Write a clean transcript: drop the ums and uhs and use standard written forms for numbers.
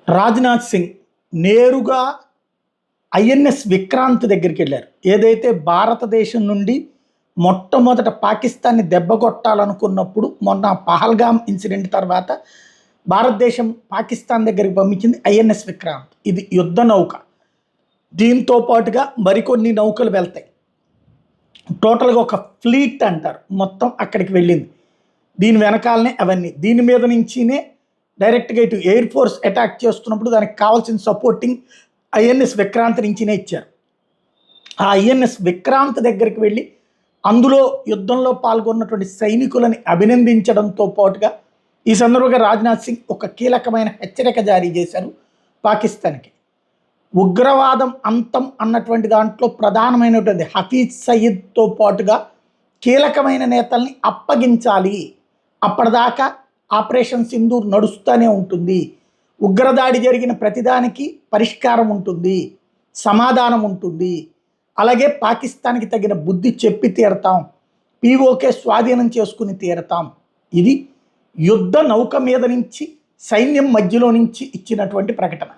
రాజ్నాథ్ సింగ్ నేరుగా ఐఎన్ఎస్ విక్రాంత్ దగ్గరికి వెళ్ళారు. ఏదైతే భారతదేశం నుండి మొట్టమొదట పాకిస్తాన్ని దెబ్బకొట్టాలనుకున్నప్పుడు మొన్న పహల్గామ్ ఇన్సిడెంట్ తర్వాత భారతదేశం పాకిస్తాన్ దగ్గరికి పంపించింది ఐఎన్ఎస్ విక్రాంత్. ఇది యుద్ధ నౌక. దీంతో పాటుగా మరికొన్ని నౌకలు వెళ్తాయి. టోటల్గా ఒక ఫ్లీట్ అంటారు, మొత్తం అక్కడికి వెళ్ళింది. దీని వెనకాలనే అవన్నీ, దీని మీద నుంచినే డైరెక్ట్గా ఇటు ఎయిర్ ఫోర్స్ అటాక్ చేస్తున్నప్పుడు దానికి కావాల్సిన సపోర్టింగ్ ఐఎన్ఎస్ విక్రాంత్ నుంచినే ఇచ్చారు. ఆ ఐఎన్ఎస్ విక్రాంత్ దగ్గరికి వెళ్ళి అందులో యుద్ధంలో పాల్గొన్నటువంటి సైనికులని అభినందించడంతో పాటుగా ఈ సందర్భంగా రాజ్నాథ్ సింగ్ ఒక కీలకమైన హెచ్చరిక జారీ చేశారు పాకిస్తాన్కి. ఉగ్రవాదం అంతం అన్నటువంటి దాంట్లో ప్రధానమైనటువంటి హఫీజ్ సయీద్తో పాటుగా కీలకమైన నేతల్ని అప్పగించాలి. అప్పటిదాకా ఆపరేషన్ సింధూర్ నడుస్తూనే ఉంటుంది. ఉగ్రదాడి జరిగిన ప్రతిదానికి పరిష్కారం ఉంటుంది, సమాధానం ఉంటుంది. అలాగే పాకిస్తాన్కి తగిన బుద్ధి చెప్పి తీరతాం, పీఓకే స్వాధీనం చేసుకుని తీరతాం. ఇది యుద్ధ నౌక మీద నుంచి సైన్యం మధ్యలో నుంచి ఇచ్చినటువంటి ప్రకటన.